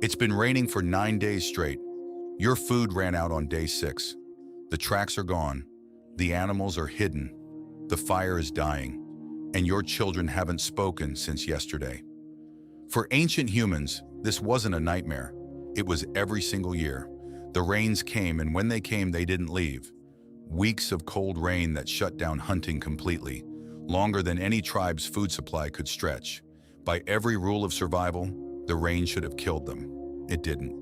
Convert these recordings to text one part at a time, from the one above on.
It's been raining for 9 days straight. Your food ran out on day 6. The tracks are gone. The animals are hidden. The fire is dying. And your children haven't spoken since yesterday. For ancient humans, this wasn't a nightmare. It was every single year. The rains came, and when they came, they didn't leave. Weeks of cold rain that shut down hunting completely, longer than any tribe's food supply could stretch. By every rule of survival, the rain should have killed them. It didn't.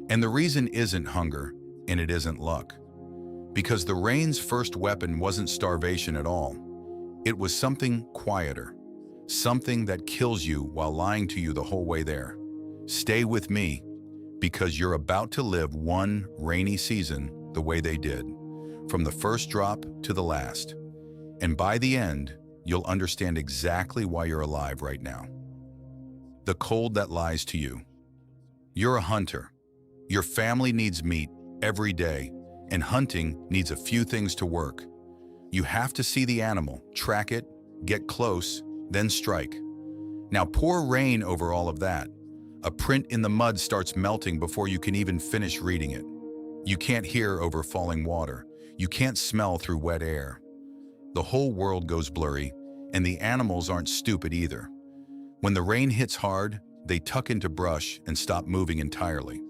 And the reason isn't hunger, and it isn't luck. Because the rain's first weapon wasn't starvation at all. It was something quieter. Something that kills you while lying to you the whole way there. Stay with me, because you're about to live one rainy season the way they did, from the first drop to the last. And by the end, you'll understand exactly why you're alive right now. The cold that lies to you. You're a hunter. Your family needs meat every day, and hunting needs a few things to work. You have to see the animal, track it, get close, then strike. Now pour rain over all of that. A print in the mud starts melting before you can even finish reading it. You can't hear over falling water. You can't smell through wet air. The whole world goes blurry, and the animals aren't stupid either. When the rain hits hard, they tuck into brush and stop moving entirely.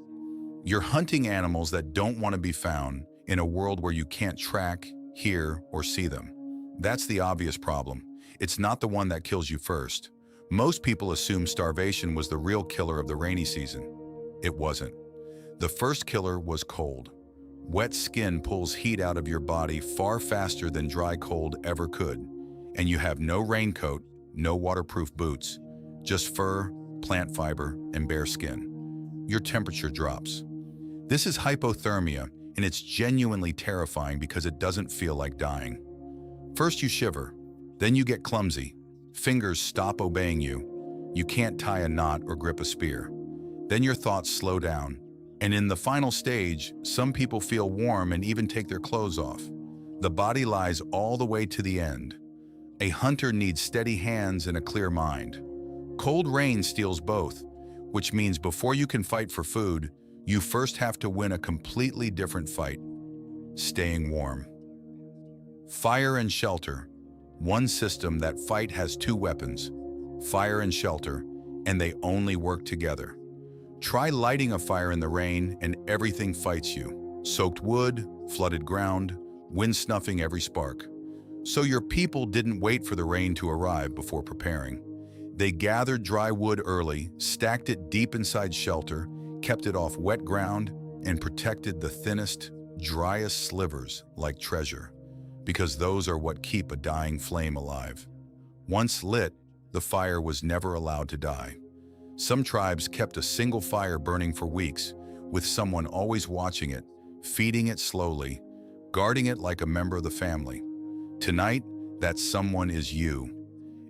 You're hunting animals that don't want to be found in a world where you can't track, hear, or see them. That's the obvious problem. It's not the one that kills you first. Most people assume starvation was the real killer of the rainy season. It wasn't. The first killer was cold. Wet skin pulls heat out of your body far faster than dry cold ever could. And you have no raincoat, no waterproof boots, just fur, plant fiber, and bare skin. Your temperature drops. This is hypothermia, and it's genuinely terrifying because it doesn't feel like dying. First you shiver, then you get clumsy. Fingers stop obeying you. You can't tie a knot or grip a spear. Then your thoughts slow down. And in the final stage, some people feel warm and even take their clothes off. The body lies all the way to the end. A hunter needs steady hands and a clear mind. Cold rain steals both, which means before you can fight for food, you first have to win a completely different fight: staying warm. Fire and shelter. One system that fight has two weapons, fire and shelter, and they only work together. Try lighting a fire in the rain and everything fights you. Soaked wood, flooded ground, wind snuffing every spark. So your people didn't wait for the rain to arrive before preparing. They gathered dry wood early, stacked it deep inside shelter, kept it off wet ground, and protected the thinnest, driest slivers like treasure, because those are what keep a dying flame alive. Once lit, the fire was never allowed to die. Some tribes kept a single fire burning for weeks, with someone always watching it, feeding it slowly, guarding it like a member of the family. Tonight, that someone is you.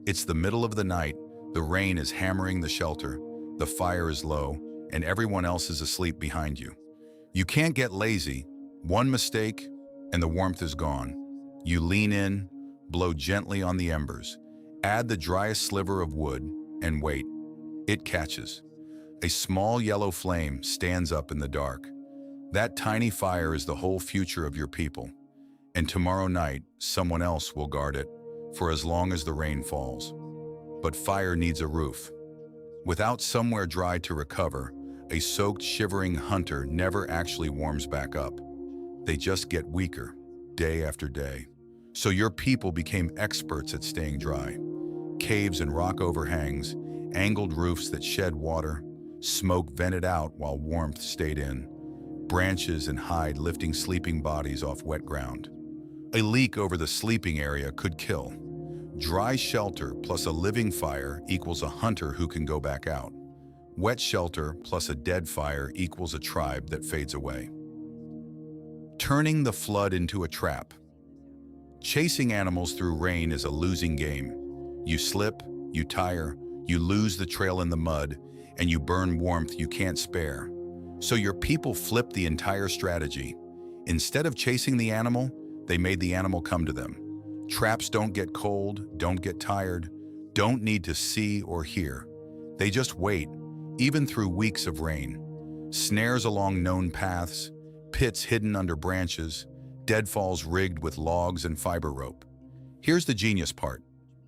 It's the middle of the night, the rain is hammering the shelter, the fire is low, and everyone else is asleep behind you. You can't get lazy. One mistake, and the warmth is gone. You lean in, blow gently on the embers, add the driest sliver of wood, and wait. It catches. A small yellow flame stands up in the dark. That tiny fire is the whole future of your people. And tomorrow night, someone else will guard it for as long as the rain falls. But fire needs a roof. Without somewhere dry to recover, a soaked, shivering hunter never actually warms back up. They just get weaker, day after day. So your people became experts at staying dry. Caves and rock overhangs, angled roofs that shed water, smoke vented out while warmth stayed in, branches and hide lifting sleeping bodies off wet ground. A leak over the sleeping area could kill. Dry shelter plus a living fire equals a hunter who can go back out. Wet shelter plus a dead fire equals a tribe that fades away. Turning the flood into a trap. Chasing animals through rain is a losing game. You slip, you tire, you lose the trail in the mud, and you burn warmth you can't spare. So your people flipped the entire strategy. Instead of chasing the animal, they made the animal come to them. Traps don't get cold, don't get tired, don't need to see or hear. They just wait, even through weeks of rain. Snares along known paths, pits hidden under branches, deadfalls rigged with logs and fiber rope. Here's the genius part.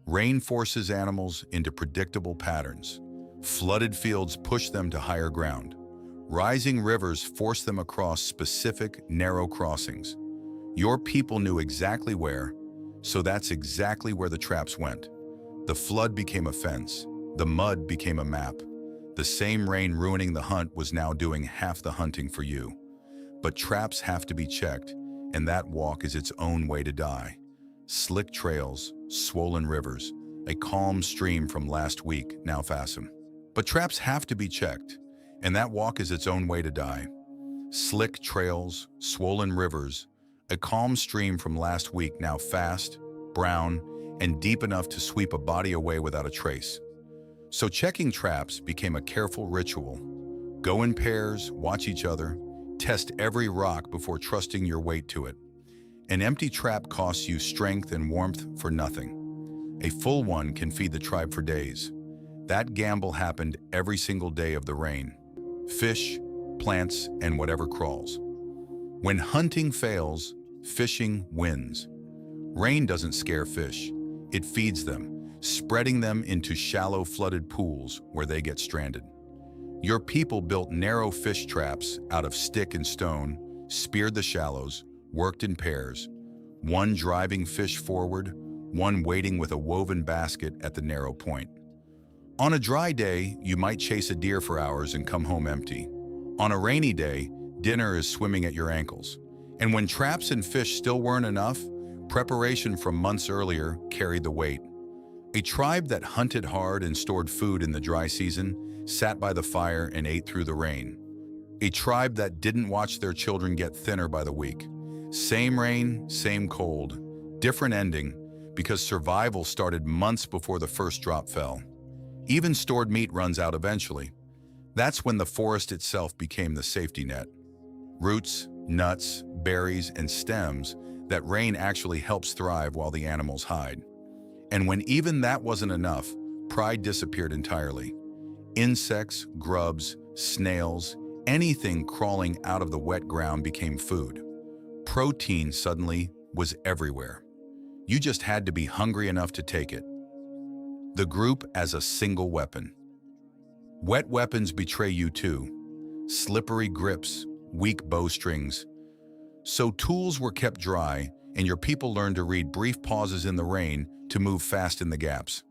Rain forces animals into predictable patterns. Flooded fields push them to higher ground. Rising rivers force them across specific, narrow crossings. Your people knew exactly where, so that's exactly where the traps went. The flood became a fence. The mud became a map. The same rain ruining the hunt was now doing half the hunting for you. But traps have to be checked, and that walk is its own way to die. Slick trails, swollen rivers, a calm stream from last week, now fasten. But traps have to be checked, and that walk is its own way to die. Slick trails, swollen rivers, a calm stream from last week, now fast, brown, and deep enough to sweep a body away without a trace. So checking traps became a careful ritual. Go in pairs, watch each other, test every rock before trusting your weight to it. An empty trap costs you strength and warmth for nothing. A full one can feed the tribe for days. That gamble happened every single day of the rain. Fish, plants, and whatever crawls. When hunting fails, fishing wins. Rain doesn't scare fish. It feeds them, spreading them into shallow flooded pools where they get stranded. Your people built narrow fish traps out of stick and stone, speared the shallows, worked in pairs, one driving fish forward, one waiting with a woven basket at the narrow point. On a dry day, you might chase a deer for hours and come home empty. On a rainy day, dinner is swimming at your ankles. And when traps and fish still weren't enough, preparation from months earlier carried the weight. A tribe that hunted hard and stored food in the dry season sat by the fire and ate through the rain. A tribe that didn't watch their children get thinner by the week. Same rain, same cold, different ending, because survival started months before the first drop fell. Even stored meat runs out eventually. That's when the forest itself became the safety net. Roots, nuts, berries, and stems that rain actually helps thrive while the animals hide. And when even that wasn't enough, pride disappeared entirely. Insects, grubs, snails, anything crawling out of the wet ground became food. Protein suddenly was everywhere. You just had to be hungry enough to take it. The group as a single weapon. Wet weapons betray you too. Slippery grips, weak bowstrings. So tools were kept dry, and your people learned to read brief pauses in the rain to move fast in the gaps.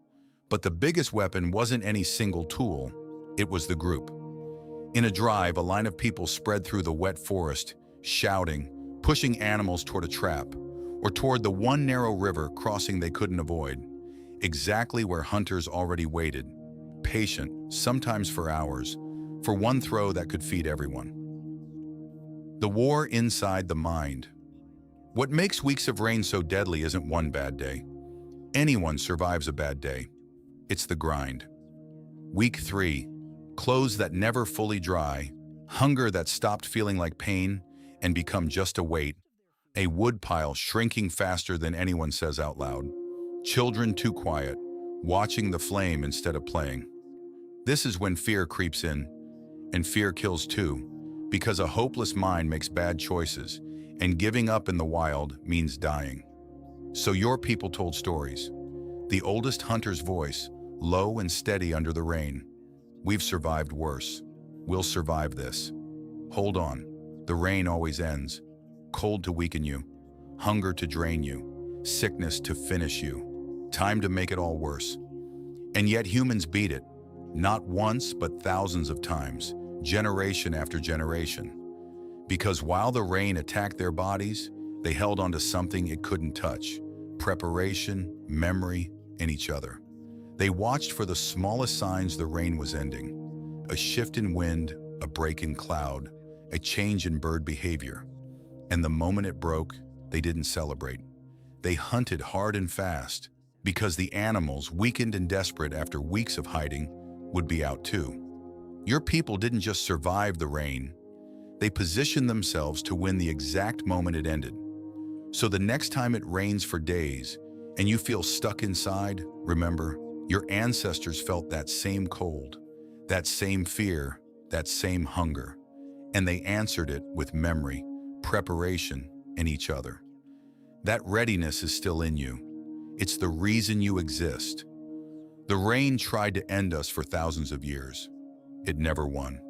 But the biggest weapon wasn't any single tool, it was the group. In a drive, a line of people spread through the wet forest, shouting, pushing animals toward a trap, or toward the one narrow river crossing they couldn't avoid, exactly where hunters already waited, patient, sometimes for hours, for one throw that could feed everyone. The war inside the mind. What makes weeks of rain so deadly isn't one bad day. Anyone survives a bad day. It's the grind. Week 3, clothes that never fully dry, hunger that stopped feeling like pain and become just a weight, a woodpile shrinking faster than anyone says out loud, children too quiet, watching the flame instead of playing. This is when fear creeps in, and fear kills too, because a hopeless mind makes bad choices, and giving up in the wild means dying. So your people told stories. The oldest hunter's voice, low and steady under the rain. We've survived worse. We'll survive this. Hold on. The rain always ends. Cold to weaken you. Hunger to drain you. Sickness to finish you. Time to make it all worse. And yet humans beat it. Not once, but thousands of times. Generation after generation. Because while the rain attacked their bodies, they held onto something it couldn't touch. Preparation, memory, and each other. They watched for the smallest signs the rain was ending. A shift in wind, a break in cloud, a change in bird behavior. And the moment it broke, they didn't celebrate. They hunted hard and fast, because the animals, weakened and desperate after weeks of hiding, would be out too. Your people didn't just survive the rain, they positioned themselves to win the exact moment it ended. So the next time it rains for days and you feel stuck inside, remember, your ancestors felt that same cold. That same fear, that same hunger. And they answered it with memory, preparation, and each other. That readiness is still in you. It's the reason you exist. The rain tried to end us for thousands of years. It never won.